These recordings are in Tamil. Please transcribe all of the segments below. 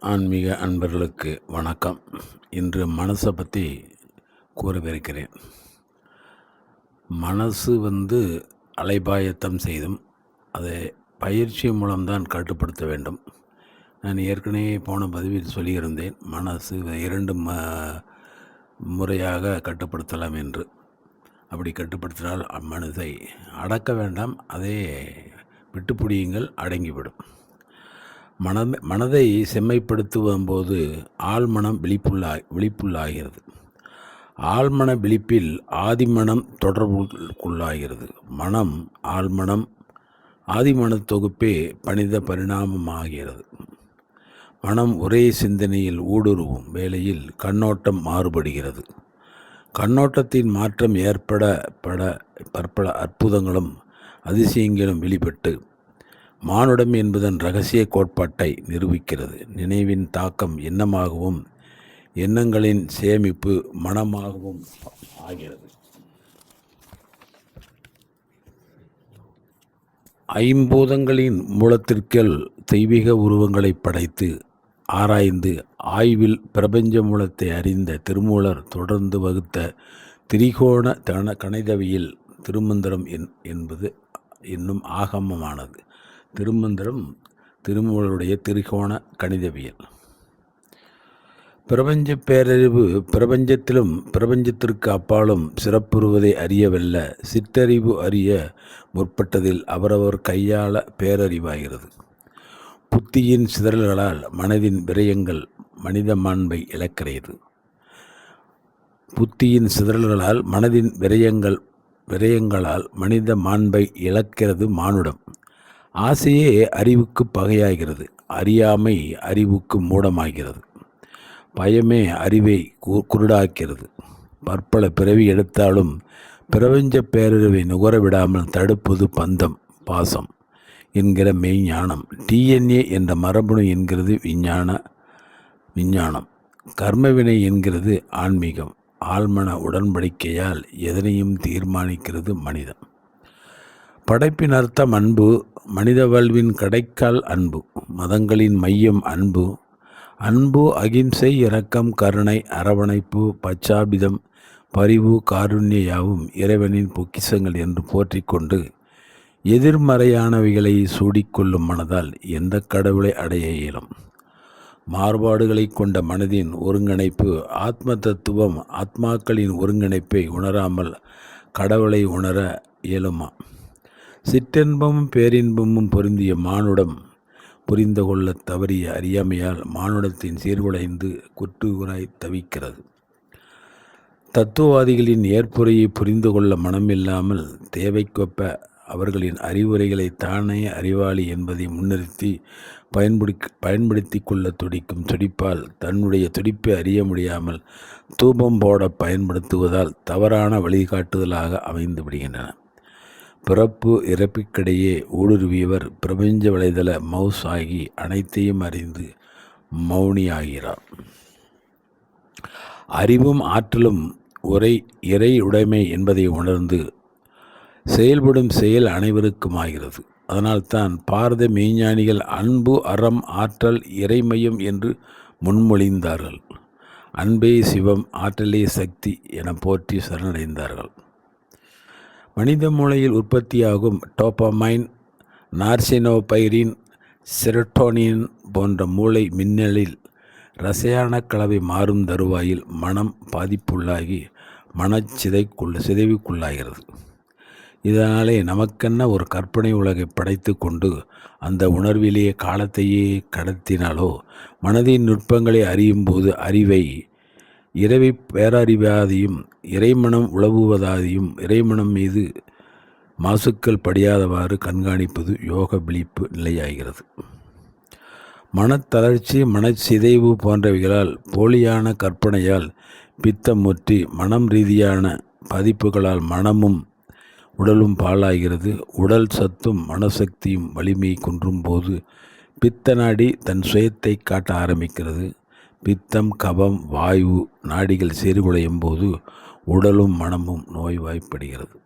ஆன்மீக அன்பர்களுக்கு வணக்கம். இன்று மனசை பற்றி கூறவிருக்கிறேன். மனசு அலைபாயத்தம் செய்தும் அதை பயிற்சி மூலம்தான் கட்டுப்படுத்த வேண்டும். நான் ஏற்கனவே போன பதிவில் சொல்லியிருந்தேன், மனசு 2 முறையாக கட்டுப்படுத்தலாம் என்று. அப்படி கட்டுப்படுத்தினால் மனதை அடக்க வேண்டாம், அதை விட்டுப்பிடியுங்கள், அடங்கிவிடும். மனதை செம்மைப்படுத்தும் போது ஆழ்மனம் விழிப்புள்ளாகிறது. ஆழ்மன விழிப்பில் ஆதிமனம் தொடர்புக்குள்ளாகிறது. மனம் ஆழ்மனம் ஆதிமன தொகுப்பே பணித பரிணாமமாகிறது. மனம் ஒரே சிந்தனையில் ஊடுருவும் வேளையில் கண்ணோட்டம் மாறுபடுகிறது. கண்ணோட்டத்தின் மாற்றம் ஏற்பட பற்பல அற்புதங்களும் அதிசயங்களும் வெளிப்பட்டு மானுடம் என்பதன் இரகசிய கோட்பாட்டை நிரூபிக்கிறது. நினைவின் தாக்கம் எண்ணமாகவும் எண்ணங்களின் சேமிப்பு மனமாகவும் ஆகிறது. ஐம்பூதங்களின் மூலத்திற்குள் தெய்வீக உருவங்களை படைத்து ஆராய்ந்து ஆய்வில் பிரபஞ்ச மூலத்தை அறிந்த திருமூலர் தொடர்ந்து வகுத்த திரிகோண கணிதவியல் திருமந்திரம் என்பது என்னும் ஆகமமானது. திருமந்திரம் திருமூலருடைய திரிகோண கணிதவியல். பிரபஞ்ச பேரறிவு பிரபஞ்சத்திலும் பிரபஞ்சத்திற்கு அப்பாலும் சிறப்புறுவதை அறியவல்ல சிற்றறிவு அறிய முற்பட்டதில் அவரவர் கையாள பேரறிவாகிறது. புத்தியின் சிதறல்களால் மனதின் விரயங்கள் மனித மாண்பை இழக்கிறது. புத்தியின் சிதறல்களால் மனதின் விரயங்களால் மனித மாண்பை இழக்கிறது மானுடம். ஆசையே அறிவுக்கு பகையாகிறது. அறியாமை அறிவுக்கு மூடமாகிறது. பயமே அறிவை குருடாக்கிறது. பற்பல பிறவி எடுத்தாலும் பிரபஞ்ச பேரறிவை நுகர விடாமல் தடுப்பது பந்தம் பாசம் என்கிற மெய்ஞானம். டிஎன்ஏ என்ற மரபணு என்கிறது விஞ்ஞானம். கர்மவினை என்கிறது ஆன்மீகம். ஆழ்மன உடன்படிக்கையால் எதனையும் தீர்மானிக்கிறது மனிதன். படைப்பின் அர்த்தம் அன்பு. மனித வாழ்வின் கடைக்கால் அன்பு. மதங்களின் மையம் அன்பு. அன்பு அகிம்சை இரக்கம் கருணை அரவணைப்பு பச்சாபிதம் பரிவு காருண்ய யாவும் இறைவனின் பொக்கிஷங்கள் என்று போற்றிக்கொண்டு எதிர்மறையானவைகளை சூடிக்கொள்ளும் மனதால் எந்த கடவுளை அடைய இயலும்? மாறுபாடுகளை கொண்ட மனதின் ஒருங்கிணைப்பு ஆத்ம தத்துவம். ஆத்மாக்களின் ஒருங்கிணைப்பை உணராமல் கடவுளை உணர இயலுமா? சிற்றின்பமும் பேரின்பமும் பொருந்திய மானுடம் புரிந்து கொள்ள தவறிய அறியாமையால் மானுடத்தின் சீர்குலைந்து குற்றுகுறாய் தவிக்கிறது. தத்துவவாதிகளின் ஏற்புரையை புரிந்து கொள்ள மனமில்லாமல் தேவைக்கொப்ப அவர்களின் அறிவுரைகளை தானே அறிவாளி என்பதை முன்னிறுத்தி பயன்படுத்தி கொள்ள துடிக்கும் துடிப்பால் தன்னுடைய துடிப்பை அறிய முடியாமல் தூபம் போட பயன்படுத்துவதால் தவறான வழிகாட்டுதலாக அமைந்து விடுகின்றன. பிறப்பு இறப்புக்கிடையே ஊடுருவியவர் பிரபஞ்ச வலைதள மவுஸ் ஆகி அனைத்தையும் அறிந்து மௌனியாகிறார். அறிவும் ஆற்றலும் ஒரே இறை உடைமை என்பதை உணர்ந்து செயல்படும் செயல் அனைவருக்கும் ஆகிறது. அதனால்தான் பாரத மெய்ஞானிகள் அன்பு அறம் ஆற்றல் இறைமையம் என்று முன்மொழிந்தார்கள். அன்பே சிவம் ஆற்றலே சக்தி என போற்றி சரணடைந்தார்கள். மனித மூளையில் உற்பத்தியாகும் டோபமைன் நார்சினோபைரின் செரோட்டோனின் போன்ற மூளை மின்னலில் ரசாயன கலவை மாறும் தருவாயில் மனம் பாதிப்புள்ளாகி சிதைவுக்குள்ளாகிறது. இதனாலே நமக்கென்ன ஒரு கற்பனை உலகை படைத்து கொண்டு அந்த உணர்விலேயே காலத்தையே கடத்தினாலோ மனதின் நுட்பங்களை அறியும் போது அறிவை இறைவை பேரறிவாதையும் இறைமனம் உழவுவதாதையும் இறைமனம் மீது மாசுக்கள் படியாதவாறு கண்காணிப்பது யோக விழிப்பு நிலையாகிறது. மனத்தளர்ச்சி மனச்சிதைவு போன்றவைகளால் போலியான கற்பனையால் பித்தம் முற்றி மனம் ரீதியான பாதிப்புகளால் மனமும் உடலும் பாழாகிறது. உடல் சத்தும் மனசக்தியும் வலிமையை குன்றும் போது பித்த நாடி தன் சுயத்தை காட்ட ஆரம்பிக்கிறது. பித்தம் கபம் வாயு நாடிகள் சீர்குலையும் போது உடலும் மனமும் நோய்வாய்ப்படுகிறது.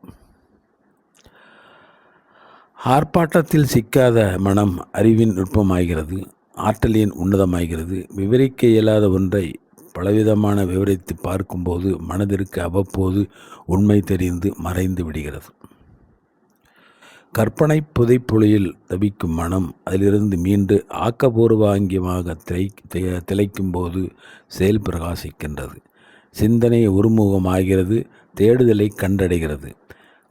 ஆர்ப்பாட்டத்தில் சிக்காத மனம் அறிவின் நுட்பமாகிறது. ஆற்றலின் உன்னதமாகிறது. விவரிக்க இயலாத ஒன்றை பலவிதமான விவரித்து பார்க்கும்போது மனதிற்கு அவ்வப்போது உண்மை தெரிந்து மறைந்து விடுகிறது. கற்பனை புதைப்புளியில் தவிக்கும் மனம் அதிலிருந்து மீண்டு ஆக்கபூர்வாங்கியமாக திளைக்கும் போது செயல் பிரகாசிக்கின்றது. சிந்தனை ஒருமுகமாகிறது, தேடுதலை கண்டடைகிறது,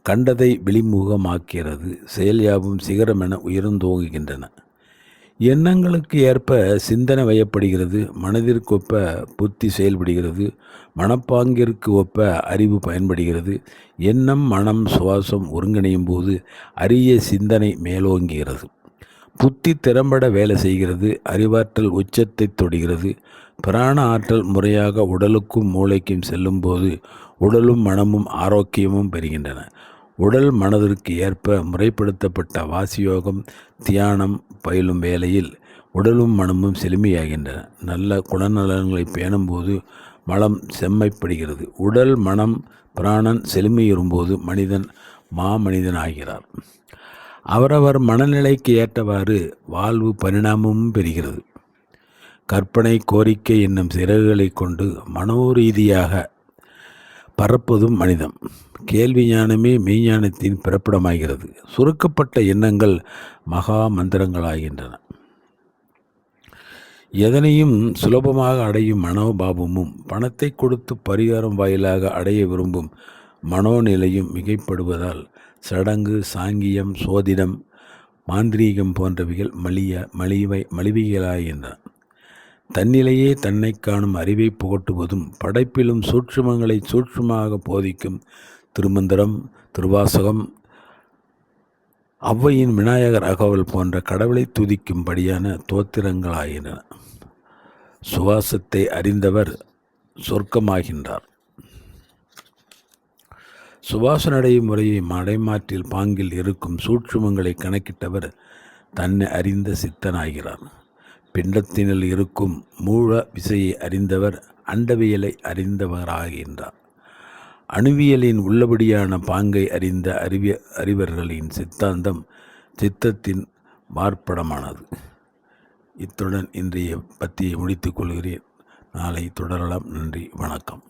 கண்டதை வெளிமுகமாக்கிறது, செயல் யாவும் சிகரமென உயர்ந்தோங்குகின்றன. எண்ணங்களுக்கு ஏற்ப சிந்தனை வயப்படுகிறது, மனதிற்கு ஒப்ப புத்தி செயல்படுகிறது, மனப்பாங்கிற்கு ஒப்ப அறிவு பயன்படுகிறது. எண்ணம் மனம் சுவாசம் ஒருங்கிணையும் போது அரிய சிந்தனை மேலோங்குகிறது. புத்தி திறம்பட வேலை செய்கிறது, அறிவாற்றல் உச்சத்தை தொடுகிறது. பிராண ஆற்றல் முறையாக உடலுக்கும் மூளைக்கும் செல்லும்போது உடலும் மனமும் ஆரோக்கியமும் பெறுகின்றன. உடல் மனதிற்கு ஏற்ப முறைப்படுத்தப்பட்ட வாசியோகம் தியானம் பயிலும் வேளையில் உடலும் மனமும் செழுமையாகின்றன. நல்ல குணநலன்களை பேணும்போது மனம் செம்மைப்படுகிறது. உடல் மனம் பிராணன் செழுமையுறும்போது மனிதன் மாமனிதன் ஆகிறார். அவரவர் மனநிலைக்கு ஏற்றவாறு வாழ்வு பரிணாமமும் பெறுகிறது. கற்பனை கோரிக்கை என்னும் சிறகுகளை கொண்டு மனோரீதியாக பறப்பதும் மனிதம். கேள்வி ஞானமே மெய்ஞானத்தின் பிறப்பிடமாகிறது. சுருக்கப்பட்ட எண்ணங்கள் மகா மந்திரங்களாகின்றன. எதனையும் சுலபமாக அடையும் மனோபாவமும் பணத்தை கொடுத்து பரிகாரம் வாயிலாக அடைய விரும்பும் மனோநிலையும் மிகைப்படுவதால் சடங்கு சாங்கியம் சோதிடம் மாந்திரீகம் போன்றவைகள் மலிவிகளாகின்றன. தன்னிலையே தன்னை காணும் அறிவை புகட்டுவதும் படைப்பிலும் சூட்சுமங்களை சூட்சுமாக போதிக்கும் திருமந்திரம் திருவாசகம் ஔவையின் விநாயகர் அகவல் போன்ற கடவுளை துதிக்கும்படியான தோத்திரங்களாகின்றன. சுவாசத்தை அறிந்தவர் சொர்க்கமாகின்றார். சுவாசனடை முறையை மடைமாற்றில் பாங்கில் இருக்கும் சூட்சுமங்களை கணக்கிட்டவர் தன்னை அறிந்த சித்தனாகிறார். பிண்டத்தினில் இருக்கும் மூல விசையை அறிந்தவர் அண்டவியலை அறிந்தவராகின்றார். அணுவியலின் உள்ளபடியான பாங்கை அறிந்த அறிவர்களின் சித்தாந்தம் சித்தத்தின் மார்ப்படமானது. இத்துடன் இன்றைய பத்தியை முடித்துக் கொள்கிறேன். நாளை தொடரலாம். நன்றி, வணக்கம்.